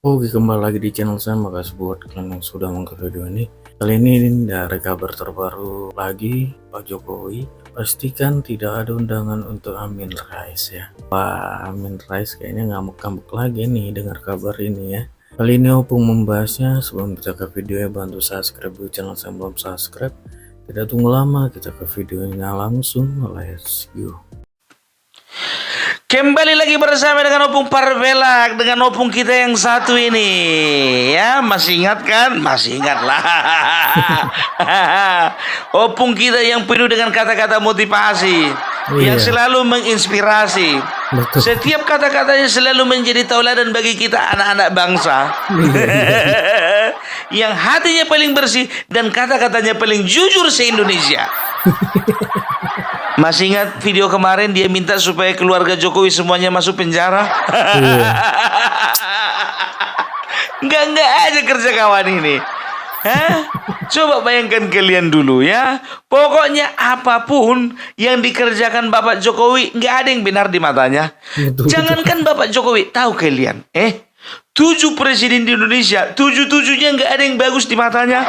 Oke, kembali lagi di channel saya. Makasih buat kalian yang sudah nonton video ini. Kali ini dari kabar terbaru lagi, Pak Jokowi pastikan tidak ada undangan untuk Amin Rais ya. Pak Amin Rais kayaknya ngamuk-ngamuk lagi nih dengar kabar ini ya. Kali ini Opung membahasnya. Sebelum kita ke videonya, bantu subscribe dulu channel saya belum subscribe. Tidak tunggu lama, kita ke videonya langsung. Let's go. Kembali lagi bersama dengan Opung Parvelak, dengan Opung kita yang satu ini. Ya, masih ingat kan? Masih ingat lah. Opung kita yang penuh dengan kata-kata motivasi, yang selalu menginspirasi. Betul. Setiap kata-katanya selalu menjadi tauladan bagi kita anak-anak bangsa. Yang hatinya paling bersih dan kata-katanya paling jujur se-Indonesia. Masih ingat video kemarin dia minta supaya keluarga Jokowi semuanya masuk penjara? Enggak aja kerja kawan ini. Hah? Coba bayangkan kalian dulu ya. Pokoknya apapun yang dikerjakan Bapak Jokowi nggak ada yang benar di matanya. Jangankan Bapak Jokowi, tahu kalian? 7 presiden di Indonesia, 7-7-nya nggak ada yang bagus di matanya.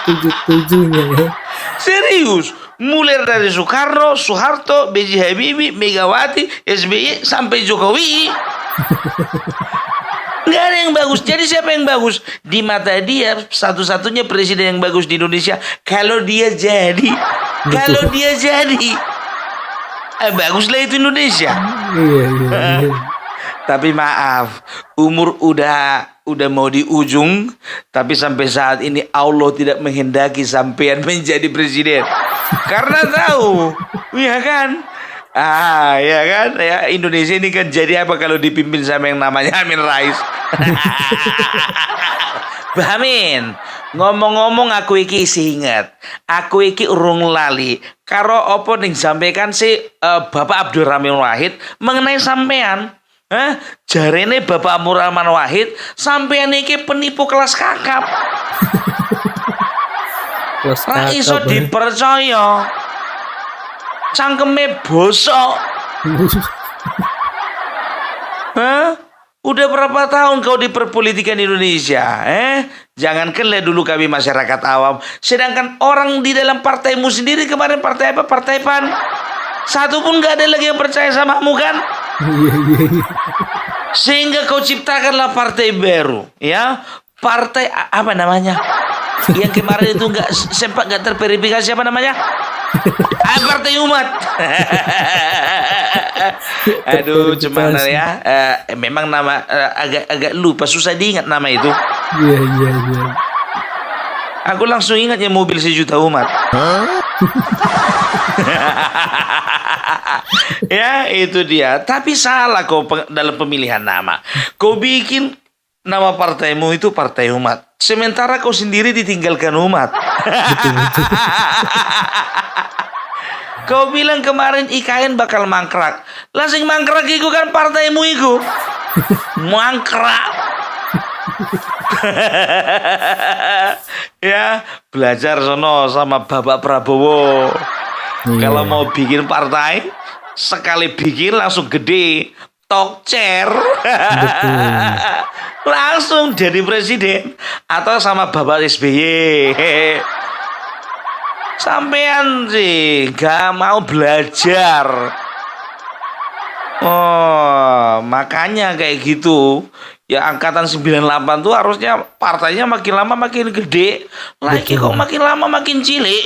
7-7-nya ya. Serius, mulai dari Soekarno, Soeharto, B.J. Habibie, Megawati, SBY sampai Jokowi. Nggak ada yang bagus. Jadi siapa yang bagus? Di mata dia satu-satunya presiden yang bagus di Indonesia kalau dia jadi. Kalau dia jadi. Baguslah itu Indonesia. Iya. Tapi maaf, umur udah mau di ujung, tapi sampai saat ini Allah tidak menghendaki sampean menjadi presiden. Karena tahu, ya kan? Ya kan? Ya, Indonesia ini kan jadi apa kalau dipimpin sama yang namanya Amin Rais? Bahamin, ngomong-ngomong aku iki isi inget, aku iki urung lali. Karo opo ning sampaikan si Bapak Abdurrahman Wahid mengenai sampean. Jarene Bapak Abdurrahman Wahid sampean iki penipu kelas kakap. Ra iso dipercaya. Cangkeme bosok. Udah berapa tahun kau di perpolitikan Indonesia? Jangankan lihat dulu kami masyarakat awam, sedangkan orang di dalam partaimu sendiri kemarin partai apa? Partai PAN. Satu pun gak ada lagi yang percaya samamu kan? Iya. Sehingga kau ciptakanlah partai baru, ya. Partai apa namanya? Yang kemarin itu sempat nggak terverifikasi, apa namanya? Partai Umat. Aduh, cuman ya, memang nama agak lupa, susah diingat nama itu. Iya. Aku langsung ingat yang mobil 1 juta umat. Ya, itu dia. Tapi salah kau dalam pemilihan nama. Kau bikin nama partaimu itu Partai Umat, sementara kau sendiri ditinggalkan umat. Betul. Kau bilang kemarin IKN bakal mangkrak. Lah sing mangkrak iku kan partaimu iku. Mangkrak. Ya, belajar sono sama Bapak Prabowo. Kalau mau bikin partai, sekali bikin langsung gede, tokcer. Langsung jadi presiden. Atau sama Bapak SBY. Sampean sih gak mau belajar. Makanya kayak gitu. Ya angkatan 98 tuh harusnya partainya makin lama makin gede. Lagi kok makin lama makin cilik.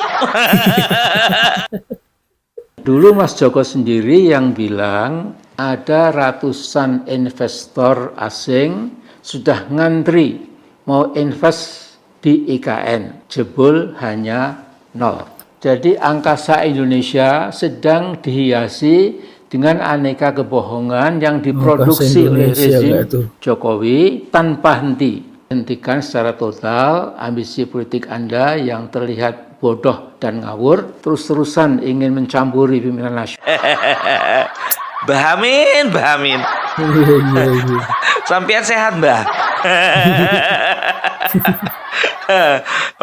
Dulu Mas Joko sendiri yang bilang ada ratusan investor asing sudah ngantri mau invest di IKN. Jebol hanya 0. Jadi angkasa Indonesia sedang dihiasi dengan aneka kebohongan yang diproduksi oleh rezim Jokowi tanpa henti. Hentikan secara total ambisi politik Anda yang terlihat bodoh dan ngawur, terus-terusan ingin mencampuri pimpinan nasional. Bahamin. Iya. Sampean sehat, Mbah?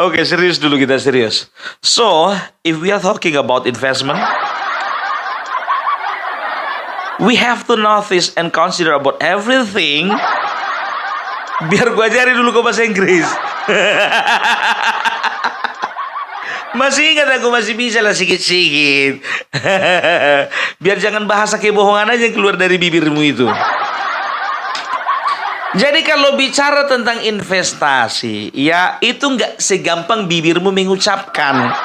Oke, serius dulu, kita serius. So, if we are talking about investment, We have to notice and consider about everything. Biar gue ajarin dulu kau bahasa Inggris. Masih ingat aku masih bisa lah sikit-sikit. Biar jangan bahasa kebohongan aja yang keluar dari bibirmu itu. Jadi kalau bicara tentang investasi, ya itu nggak segampang bibirmu mengucapkan.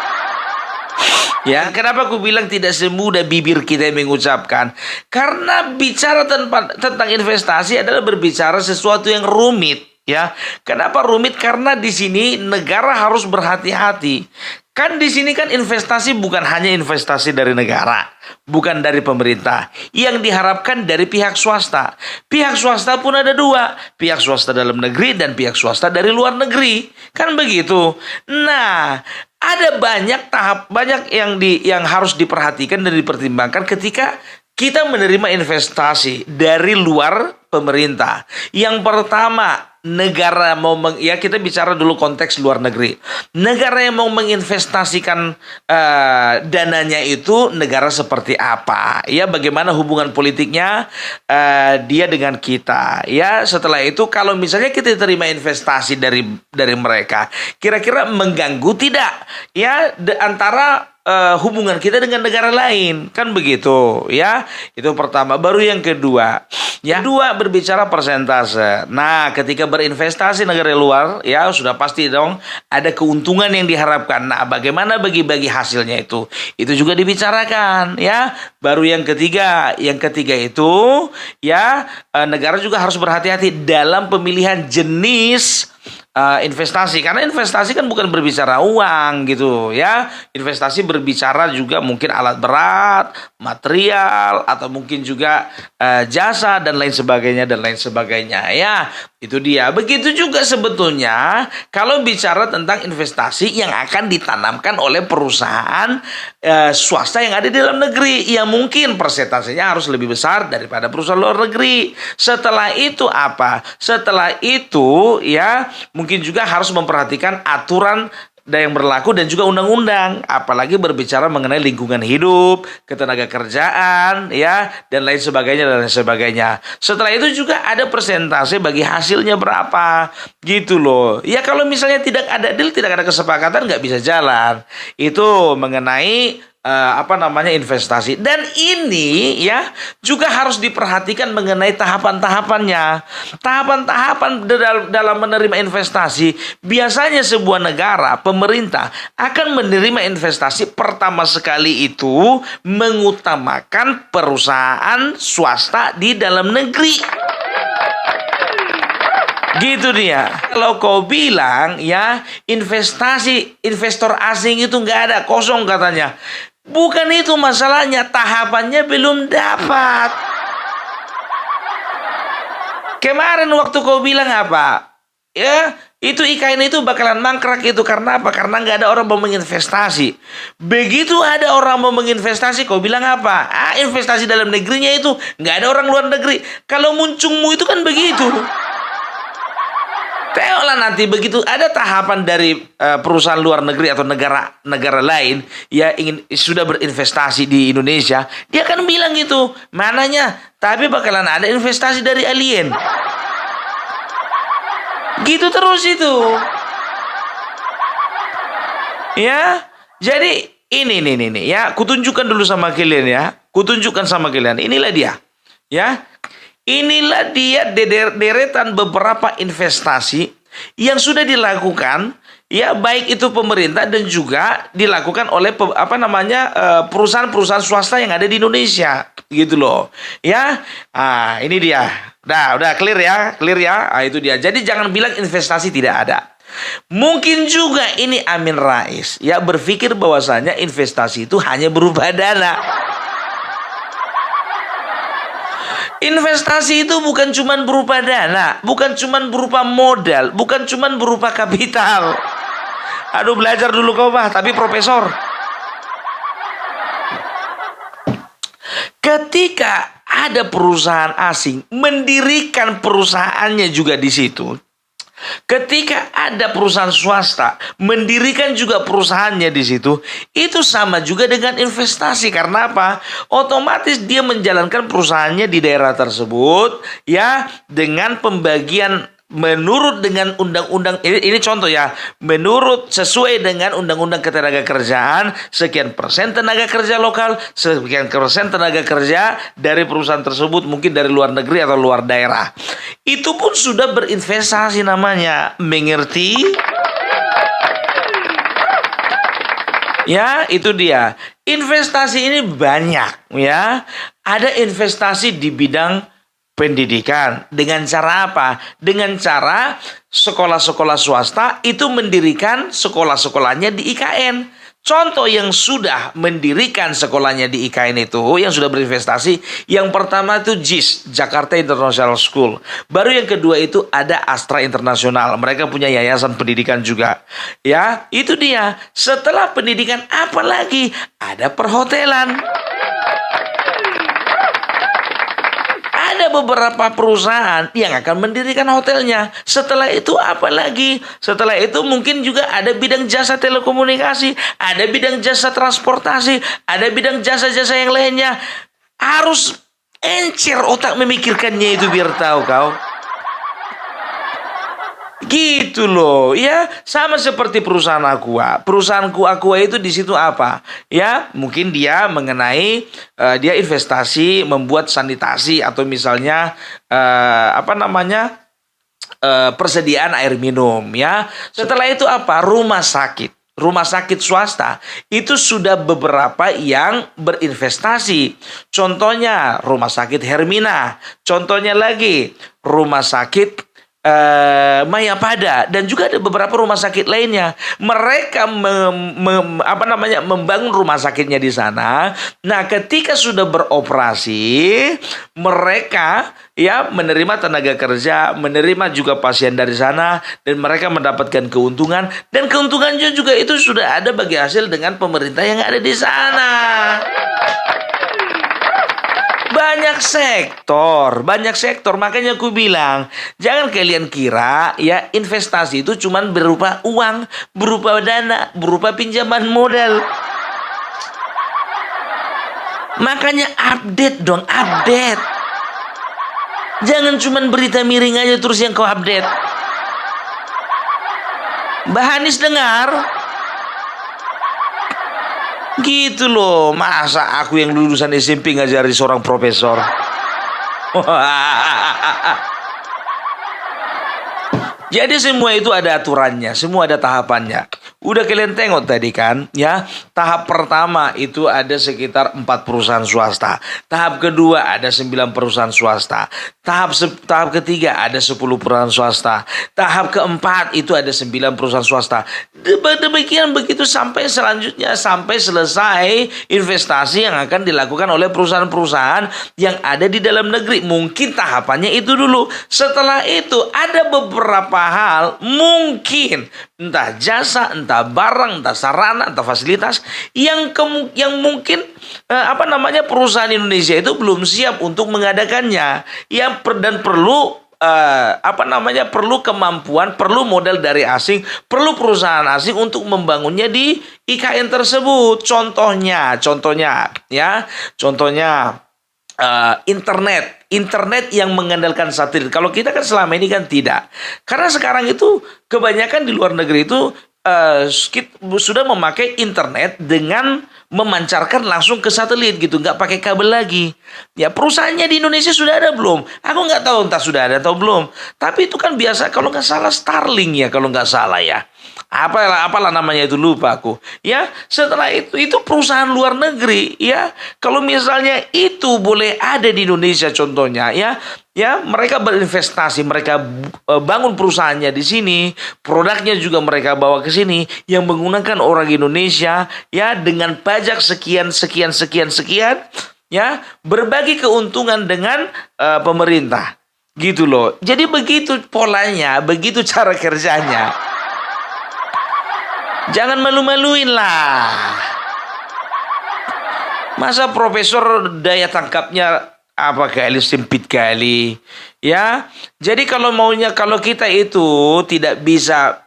Ya, kenapa aku bilang tidak semudah bibir kita yang mengucapkan? Karena bicara tentang investasi adalah berbicara sesuatu yang rumit. Ya, kenapa rumit? Karena di sini negara harus berhati-hati. Kan di sini kan investasi bukan hanya investasi dari negara, bukan dari pemerintah. Yang diharapkan dari pihak swasta. Pihak swasta pun ada dua, pihak swasta dalam negeri dan pihak swasta dari luar negeri. Kan begitu. Nah, ada banyak yang harus diperhatikan dan dipertimbangkan ketika kita menerima investasi dari luar pemerintah. Yang pertama, negara kita bicara dulu konteks luar negeri. Negara yang mau menginvestasikan dananya itu negara seperti apa? Ya, bagaimana hubungan politiknya dia dengan kita? Ya, setelah itu kalau misalnya kita terima investasi dari mereka, kira-kira mengganggu tidak? Ya, antara hubungan kita dengan negara lain, kan begitu ya. Itu pertama. Baru yang kedua, berbicara persentase. Nah, ketika berinvestasi negara luar, ya sudah pasti dong ada keuntungan yang diharapkan. Nah, bagaimana bagi-bagi hasilnya itu juga dibicarakan ya. Baru yang ketiga itu ya negara juga harus berhati-hati dalam pemilihan jenis investasi, karena investasi kan bukan berbicara uang gitu ya. Investasi berbicara juga mungkin alat berat, material, atau mungkin juga jasa dan lain sebagainya ya. Itu dia. Begitu juga sebetulnya kalau bicara tentang investasi yang akan ditanamkan oleh perusahaan swasta yang ada di dalam negeri, yang mungkin persentasenya harus lebih besar daripada perusahaan luar negeri. Setelah itu apa? Setelah itu ya mungkin juga harus memperhatikan aturan yang berlaku dan juga undang-undang, apalagi berbicara mengenai lingkungan hidup, ketenaga kerjaan, ya, dan lain sebagainya. Setelah itu juga ada persentase bagi hasilnya berapa, gitu loh. Ya kalau misalnya tidak ada deal, tidak ada kesepakatan, nggak bisa jalan. Itu mengenai investasi. Dan ini ya juga harus diperhatikan mengenai tahapan-tahapannya. Tahapan-tahapan dalam menerima investasi, biasanya sebuah negara, pemerintah akan menerima investasi pertama sekali itu mengutamakan perusahaan swasta di dalam negeri. Gitu dia. Kalau kau bilang ya investor asing itu nggak ada, kosong katanya. Bukan itu masalahnya, tahapannya belum dapat. Kemarin waktu kau bilang apa? Ya, itu IKN itu bakalan mangkrak itu karena apa? Karena nggak ada orang mau menginvestasi. Begitu ada orang mau menginvestasi, kau bilang apa? Investasi dalam negerinya itu nggak ada orang luar negeri. Kalau muncungmu itu kan begitu. Tengoklah nanti begitu ada tahapan dari perusahaan luar negeri atau negara lain ya sudah berinvestasi di Indonesia, dia akan bilang gitu, mananya, tapi bakalan ada investasi dari alien. Gitu terus itu. Ya, jadi ini ya, kutunjukkan dulu sama kalian ya. Inilah dia. Ya. Inilah dia deretan beberapa investasi yang sudah dilakukan ya, baik itu pemerintah dan juga dilakukan oleh perusahaan-perusahaan swasta yang ada di Indonesia gitu loh ya. Ini dia. Udah clear ya. Itu dia. Jadi jangan bilang investasi tidak ada. Mungkin juga ini Amin Rais ya berpikir bahwasanya investasi itu hanya berupa dana. Investasi itu bukan cuma berupa dana, bukan cuma berupa modal, bukan cuma berupa kapital. Aduh, belajar dulu kau tapi profesor. Ketika ada perusahaan asing mendirikan perusahaannya juga di situ, Ketika ada perusahaan swasta mendirikan juga perusahaannya di situ, itu sama juga dengan investasi. Karena apa? Otomatis dia menjalankan perusahaannya di daerah tersebut ya dengan pembagian menurut dengan undang-undang ini contoh ya, menurut sesuai dengan undang-undang ketenagakerjaan, sekian persen tenaga kerja lokal, sekian persen tenaga kerja dari perusahaan tersebut, mungkin dari luar negeri atau luar daerah. Itu pun sudah berinvestasi namanya, mengerti? Ya, itu dia. Investasi ini banyak ya. Ada investasi di bidang pendidikan. Dengan cara apa? Dengan cara sekolah-sekolah swasta itu mendirikan sekolah-sekolahnya di IKN. Contoh yang sudah mendirikan sekolahnya di IKN itu, yang sudah berinvestasi, yang pertama itu JIS, Jakarta International School. Baru yang kedua itu ada Astra Internasional. Mereka punya yayasan pendidikan juga. Ya, itu dia. Setelah pendidikan apa lagi? Ada perhotelan. Ada beberapa perusahaan yang akan mendirikan hotelnya. Setelah itu apa lagi? Setelah itu mungkin juga ada bidang jasa telekomunikasi, ada bidang jasa transportasi, ada bidang jasa-jasa yang lainnya. Harus encer otak memikirkannya itu biar tahu kau. Gitu loh, ya sama seperti perusahaan Aqua. Perusahaanku Aqua itu di situ apa? Ya, mungkin dia mengenai dia investasi membuat sanitasi atau misalnya persediaan air minum ya. Setelah itu apa? Rumah sakit. Rumah sakit swasta itu sudah beberapa yang berinvestasi. Contohnya Rumah Sakit Hermina. Contohnya lagi Rumah Sakit Mayapada, dan juga ada beberapa rumah sakit lainnya. Mereka membangun rumah sakitnya di sana. Nah, ketika sudah beroperasi, mereka ya menerima tenaga kerja, menerima juga pasien dari sana, dan mereka mendapatkan keuntungan, dan keuntungannya juga itu sudah ada bagi hasil dengan pemerintah yang ada di sana. Banyak sektor. Makanya aku bilang, jangan kalian kira ya investasi itu cuma berupa uang, berupa dana, berupa pinjaman modal. Makanya update dong, update. Jangan cuma berita miring aja terus yang kau update. Mbak Hanis dengar? Gitu loh, masa aku yang lulusan SMP ngajari seorang profesor. Jadi semua itu ada aturannya, semua ada tahapannya. Udah kalian tengok tadi kan, ya. Tahap pertama itu ada sekitar 4 perusahaan swasta. Tahap kedua ada 9 perusahaan swasta. Tahap ketiga ada 10 perusahaan swasta. Tahap keempat itu ada 9 perusahaan swasta. Demikian begitu sampai selanjutnya, sampai selesai investasi yang akan dilakukan oleh perusahaan-perusahaan yang ada di dalam negeri. Mungkin tahapannya itu dulu. Setelah itu ada beberapa hal, mungkin entah jasa, entah barang, entah sarana, entah fasilitas yang mungkin perusahaan Indonesia itu belum siap untuk mengadakannya. Dan perlu perlu kemampuan, perlu modal dari asing, perlu perusahaan asing untuk membangunnya di IKN tersebut. Contohnya internet yang mengandalkan satelit. Kalau kita kan selama ini kan tidak. Karena sekarang itu kebanyakan di luar negeri itu sudah memakai internet dengan memancarkan langsung ke satelit gitu, nggak pakai kabel lagi. Ya, perusahaannya di Indonesia sudah ada belum? Aku nggak tahu entah sudah ada atau belum. Tapi itu kan biasa, kalau nggak salah Starlink ya, kalau nggak salah ya. Apalah namanya itu, lupa aku. Ya, setelah itu perusahaan luar negeri ya. Kalau misalnya itu boleh ada di Indonesia contohnya ya. Ya, mereka berinvestasi, mereka bangun perusahaannya di sini, produknya juga mereka bawa ke sini yang menggunakan orang Indonesia ya, dengan pajak sekian ya, berbagi keuntungan dengan pemerintah. Gitu loh. Jadi begitu polanya, begitu cara kerjanya. Jangan malu-maluin lah. Masa profesor daya tangkapnya Apa kali sempit kali. Ya. Jadi kalau kita itu tidak bisa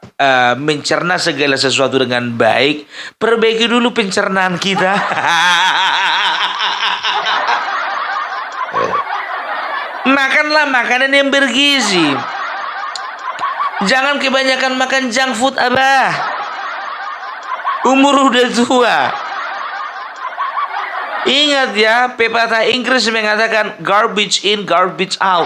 mencerna segala sesuatu dengan baik, perbaiki dulu pencernaan kita. Makanlah makanan yang bergizi. Jangan kebanyakan makan junk food, Abah. Umur udah tua. Ingat ya, pepatah Inggris mengatakan garbage in, garbage out.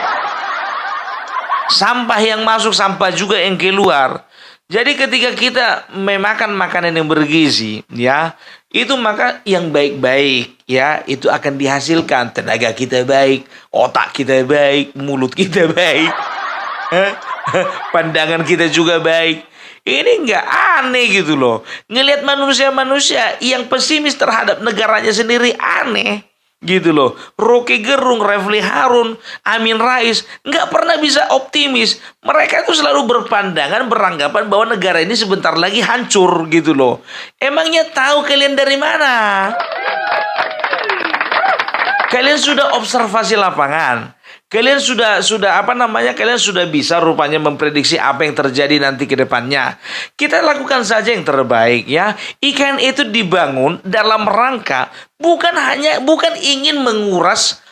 Sampah yang masuk, sampah juga yang keluar. Jadi ketika kita memakan makanan yang bergizi, ya, itu maka yang baik-baik, ya, itu akan dihasilkan. Tenaga kita baik, otak kita baik, mulut kita baik, pandangan kita juga baik. Ini nggak aneh gitu loh. Ngelihat manusia-manusia yang pesimis terhadap negaranya sendiri aneh. Gitu loh. Rocky Gerung, Refli Harun, Amin Rais nggak pernah bisa optimis. Mereka itu selalu berpandangan, beranggapan bahwa negara ini sebentar lagi hancur gitu loh. Emangnya tahu kalian dari mana? Kalian sudah observasi lapangan. Kalian kalian sudah bisa rupanya memprediksi apa yang terjadi nanti ke depannya. Kita lakukan saja yang terbaik ya. IKN itu dibangun dalam rangka bukan ingin menguras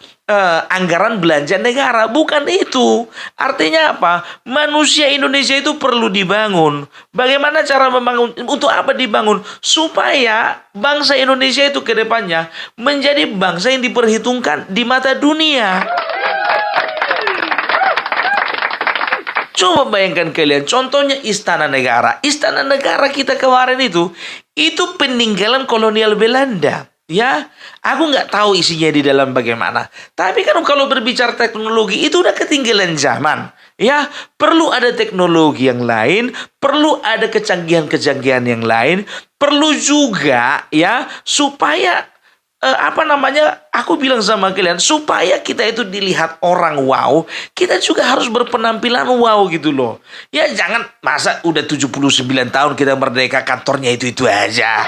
anggaran belanja negara, bukan itu. Artinya apa? Manusia Indonesia itu perlu dibangun. Bagaimana cara membangun? Untuk apa dibangun? Supaya bangsa Indonesia itu ke depannya menjadi bangsa yang diperhitungkan di mata dunia. Coba bayangkan kalian, contohnya Istana Negara. Istana Negara kita kemarin itu peninggalan kolonial Belanda. Ya, aku nggak tahu isinya di dalam bagaimana. Tapi kan kalau berbicara teknologi itu udah ketinggalan zaman. Ya, perlu ada teknologi yang lain, perlu ada kecanggihan-kecanggihan yang lain, perlu juga ya supaya aku bilang sama kalian, supaya kita itu dilihat orang wow, kita juga harus berpenampilan wow gitu loh. Ya jangan, masa udah 79 tahun kita merdeka kantornya itu aja.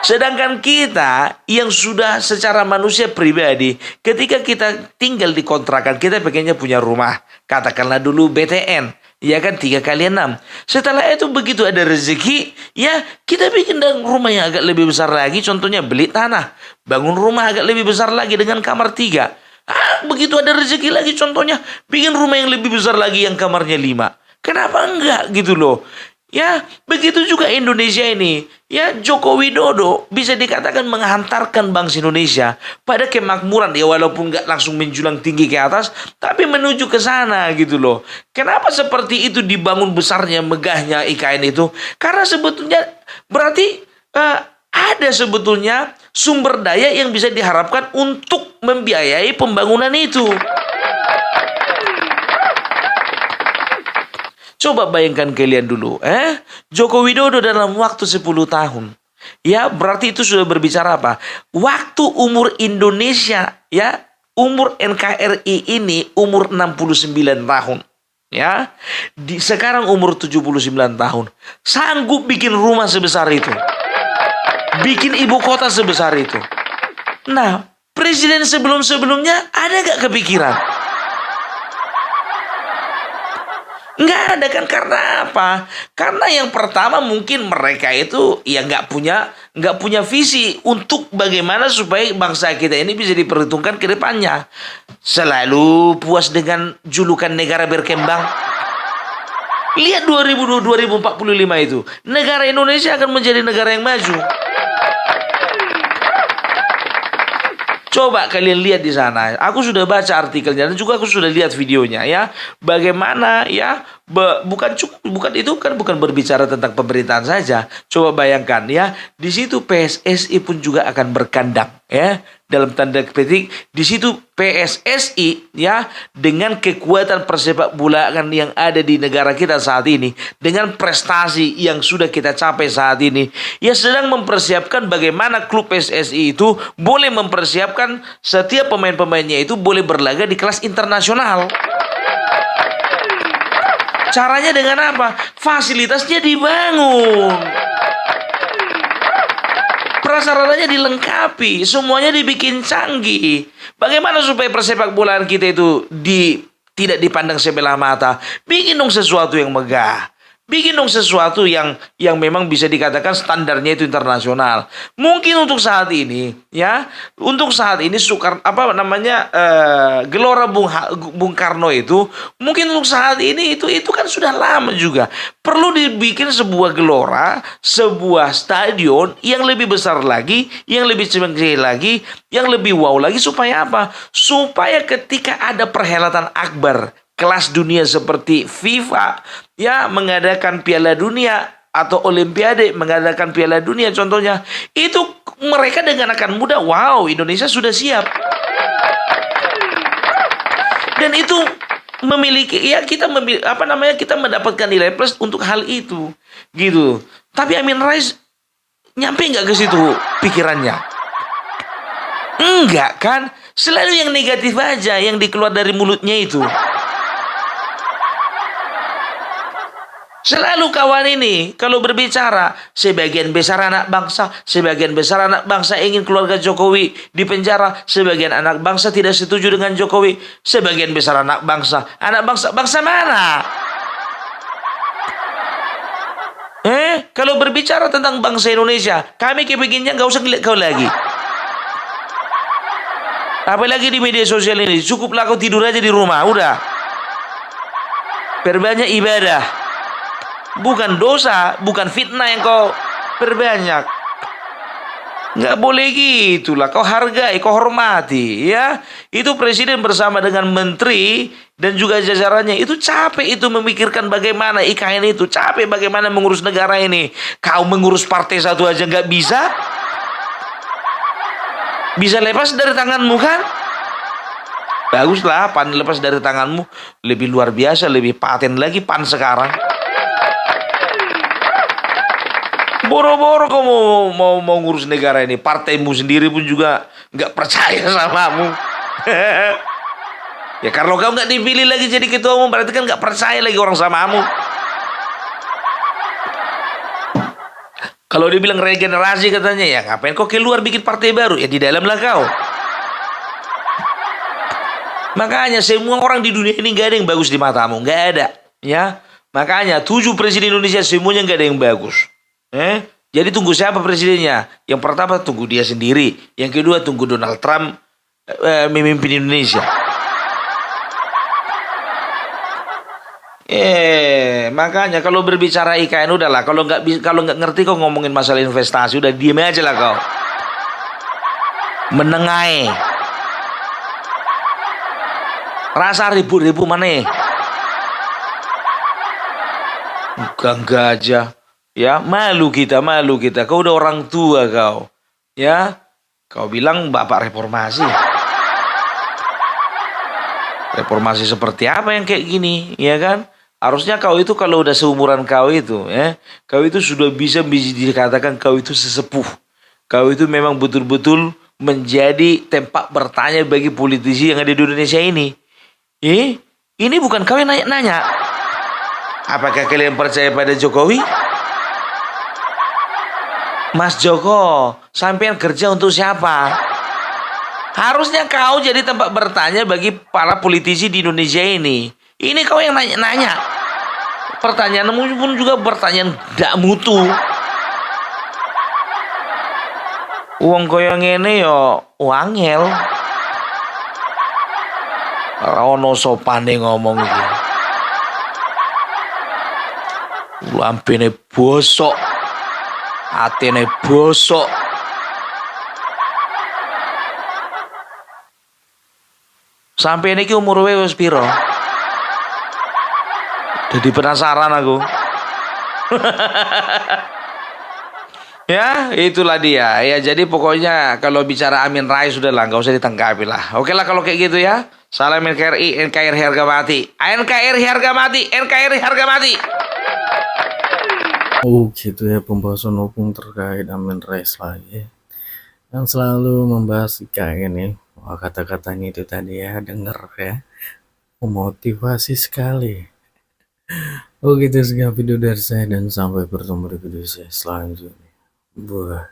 Sedangkan kita yang sudah secara manusia pribadi, ketika kita tinggal di kontrakan, kita pengennya punya rumah. Katakanlah dulu BTN, ya kan 3x6. Setelah itu begitu ada rezeki, ya kita bikin rumah yang agak lebih besar lagi. Contohnya beli tanah, bangun rumah agak lebih besar lagi dengan kamar 3. Begitu ada rezeki lagi, contohnya bikin rumah yang lebih besar lagi yang kamarnya 5. Kenapa enggak gitu loh? Ya, begitu juga Indonesia ini. Ya, Joko Widodo bisa dikatakan menghantarkan bangsa Indonesia pada kemakmuran. Ya, walaupun nggak langsung menjulang tinggi ke atas, tapi menuju ke sana gitu loh. Kenapa seperti itu dibangun besarnya, megahnya IKN itu? Karena sebetulnya berarti ada sebetulnya sumber daya yang bisa diharapkan untuk membiayai pembangunan itu. Coba bayangkan kalian dulu, Joko Widodo dalam waktu 10 tahun. Ya, berarti itu sudah berbicara apa? Waktu umur Indonesia, ya, umur NKRI ini umur 69 tahun. Ya, sekarang umur 79 tahun. Sanggup bikin rumah sebesar itu. Bikin ibu kota sebesar itu. Nah, presiden sebelum-sebelumnya ada gak kepikiran? Nggak ada kan, karena apa? Karena yang pertama mungkin mereka itu ya nggak punya visi untuk bagaimana supaya bangsa kita ini bisa diperhitungkan ke depannya. Selalu puas dengan julukan negara berkembang. Lihat 2045 itu, negara Indonesia akan menjadi negara yang maju. Coba kalian lihat di sana. Aku sudah baca artikelnya dan juga aku sudah lihat videonya ya. Bagaimana ya, bukan berbicara tentang pemerintahan saja. Coba bayangkan ya, di situ PSSI pun juga akan berkandang ya. Dalam tanda petik, di situ PSSI ya, dengan kekuatan persepak bolaan yang ada di negara kita saat ini, dengan prestasi yang sudah kita capai saat ini, ya sedang mempersiapkan bagaimana klub PSSI itu boleh mempersiapkan setiap pemain-pemainnya itu boleh berlaga di kelas internasional. Caranya dengan apa? Fasilitasnya dibangun. Sarana-sarananya dilengkapi, semuanya dibikin canggih. Bagaimana supaya persepak bolaan kita itu tidak dipandang sebelah mata? Bikin dong sesuatu yang megah. Bikin dong sesuatu yang memang bisa dikatakan standarnya itu internasional. Mungkin untuk saat ini, ya, untuk saat ini Gelora Bung Karno itu mungkin untuk saat ini itu kan sudah lama juga. Perlu dibikin sebuah gelora, sebuah stadion yang lebih besar lagi, yang lebih canggih lagi, yang lebih wow lagi supaya apa? Supaya ketika ada perhelatan akbar kelas dunia seperti FIFA ya mengadakan Piala Dunia atau Olimpiade mengadakan Piala Dunia contohnya, itu mereka dengan akan mudah, wow, Indonesia sudah siap. Dan itu memiliki kita mendapatkan nilai plus untuk hal itu gitu. Tapi Amin Rais nyampe nggak ke situ pikirannya? Enggak kan? Selalu yang negatif aja yang dikeluar dari mulutnya itu. Selalu kawan ini kalau berbicara, sebagian besar anak bangsa ingin keluarga Jokowi di penjara, sebagian anak bangsa tidak setuju dengan Jokowi, sebagian besar anak bangsa mana? Kalau berbicara tentang bangsa Indonesia, kami kepinginnya nggak usah ngeliat kau lagi. Apalagi di media sosial ini, cukuplah kau tidur aja di rumah, udah. Perbanyak ibadah. Bukan dosa, bukan fitnah yang kau perbanyak. Nggak boleh gitulah. Kau hargai, kau hormati, ya. Itu presiden bersama dengan menteri dan juga jajarannya itu capek itu memikirkan bagaimana IKN itu, capek bagaimana mengurus negara ini. Kau mengurus partai satu aja nggak bisa. Bisa lepas dari tanganmu kan? Baguslah, PAN lepas dari tanganmu. Lebih luar biasa, lebih paten lagi PAN sekarang. Boro-boro kau mau ngurus negara ini, partaimu sendiri pun juga nggak percaya samamu. Ya kalau kau nggak dipilih lagi jadi ketua umum, berarti kan nggak percaya lagi orang samamu. Kalau dibilang regenerasi katanya, ya ngapain kau keluar bikin partai baru? Ya di dalam lah kau. Makanya semua orang di dunia ini nggak ada yang bagus di matamu, nggak ada. Ya, makanya 7 presiden Indonesia semuanya nggak ada yang bagus. Jadi tunggu siapa presidennya? Yang pertama tunggu dia sendiri. Yang kedua tunggu Donald Trump memimpin Indonesia. Makanya kalau berbicara IKN udahlah. Kalau nggak ngerti kau ngomongin masalah investasi, udah diem aja lah kau. Menengai. Rasa ribu-ribu mana? Bukan gajah. Ya, malu kita. Kau udah orang tua kau. Ya, kau bilang bapak reformasi. Reformasi seperti apa yang kayak gini, ya kan? Harusnya kau itu kalau udah seumuran kau itu, kau itu sudah bisa dikatakan kau itu sesepuh. Kau itu memang betul-betul menjadi tempat bertanya bagi politisi yang ada di Indonesia ini. Ini bukan kau yang nanya-nanya. Apakah kalian percaya pada Jokowi? Mas Joko, sampean kerja untuk siapa? Harusnya kau jadi tempat bertanya bagi para politisi di Indonesia ini. Ini kau yang nanya-nanya. Pertanyaanmu pun juga pertanyaan gak mutu. Uang kau yang ini yo wangel. Rono sopane ngomong iki. Lampene bosok. Atene bosok. Sampai ini umur wis piro? Jadi penasaran aku. Ya, itulah dia. Ya, jadi pokoknya kalau bicara Amin Rais sudah lah, nggak usah ditanggapi lah. Oke lah kalau kayak gitu ya. Salam NKRI, NKRI harga mati. NKRI harga mati, NKRI harga mati. Oh gitu ya, pembahasan hukum terkait Amin Rais lagi yang selalu membahas IKN ya. Wah, kata-katanya itu tadi ya, denger ya, memotivasi sekali. Oh gitu, sekian video dari saya dan sampai bertemu di video saya selanjutnya. Buah.